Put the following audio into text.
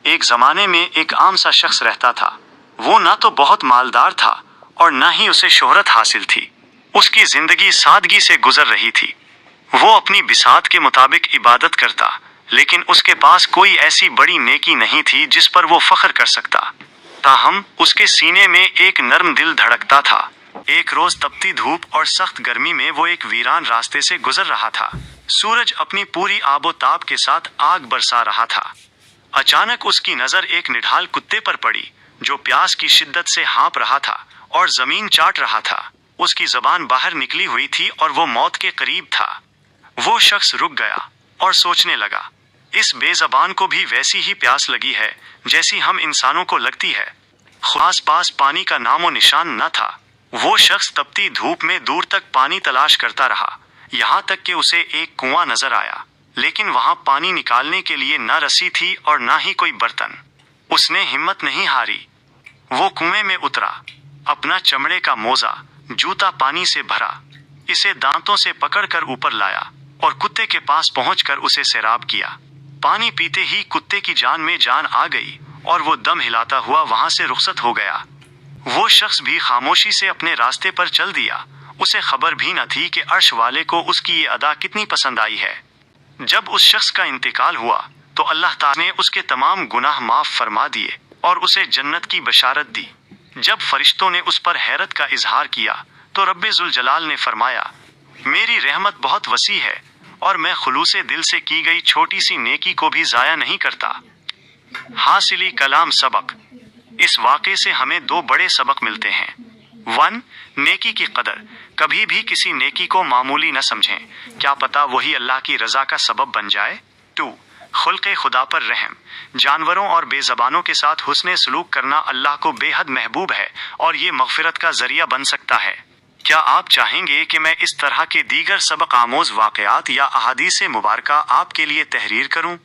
ایک زمانے میں ایک عام سا شخص رہتا تھا۔ وہ نہ تو بہت مالدار تھا اور نہ ہی اسے شہرت حاصل تھی۔ اس کی زندگی سادگی سے گزر رہی تھی۔ وہ اپنی بساط کے مطابق عبادت کرتا، لیکن اس کے پاس کوئی ایسی بڑی نیکی نہیں تھی جس پر وہ فخر کر سکتا۔ تاہم اس کے سینے میں ایک نرم دل دھڑکتا تھا۔ ایک روز تپتی دھوپ اور سخت گرمی میں وہ ایک ویران راستے سے گزر رہا تھا۔ سورج اپنی پوری آب و تاب کے ساتھ آگ برسا رہا تھا۔ اچانک اس کی نظر ایک نڈھال کتے پر پڑی جو پیاس کی شدت سے ہانپ رہا تھا اور زمین چاٹ رہا تھا۔ اس کی زبان باہر نکلی ہوئی تھی اور وہ موت کے قریب تھا۔ وہ شخص رک گیا اور سوچنے لگا، اس بے زبان کو بھی ویسی ہی پیاس لگی ہے جیسی ہم انسانوں کو لگتی ہے۔ آس پاس پانی کا نام و نشان نہ تھا۔ وہ شخص تپتی دھوپ میں دور تک پانی تلاش کرتا رہا، یہاں تک کہ اسے ایک کنواں نظر آیا، لیکن وہاں پانی نکالنے کے لیے نہ رسی تھی اور نہ ہی کوئی برتن۔ اس نے ہمت نہیں ہاری۔ وہ کنویں میں اترا، اپنا چمڑے کا موزہ، جوتا پانی سے بھرا، اسے دانتوں سے پکڑ کر اوپر لایا اور کتے کے پاس پہنچ کر اسے سیراب کیا۔ پانی پیتے ہی کتے کی جان میں جان آ گئی اور وہ دم ہلاتا ہوا وہاں سے رخصت ہو گیا۔ وہ شخص بھی خاموشی سے اپنے راستے پر چل دیا۔ اسے خبر بھی نہ تھی کہ عرش والے کو اس کی یہ ادا کتنی پسند آئی ہے۔ جب اس شخص کا انتقال ہوا تو اللہ تعالی نے اس کے تمام گناہ معاف فرما دیے اور اسے جنت کی بشارت دی۔ جب فرشتوں نے اس پر حیرت کا اظہار کیا تو رب ذوالجلال نے فرمایا، میری رحمت بہت وسیع ہے اور میں خلوص دل سے کی گئی چھوٹی سی نیکی کو بھی ضائع نہیں کرتا۔ حاصلی کلام سبق۔ اس واقعے سے ہمیں دو بڑے سبق ملتے ہیں۔ 1. نیکی کی قدر۔ کبھی بھی کسی نیکی کو معمولی نہ سمجھیں، کیا پتہ وہی اللہ کی رضا کا سبب بن جائے۔ 2. خلق خدا پر رحم۔ جانوروں اور بے زبانوں کے ساتھ حسن سلوک کرنا اللہ کو بے حد محبوب ہے اور یہ مغفرت کا ذریعہ بن سکتا ہے۔ کیا آپ چاہیں گے کہ میں اس طرح کے دیگر سبق آموز واقعات یا احادیث مبارکہ آپ کے لیے تحریر کروں؟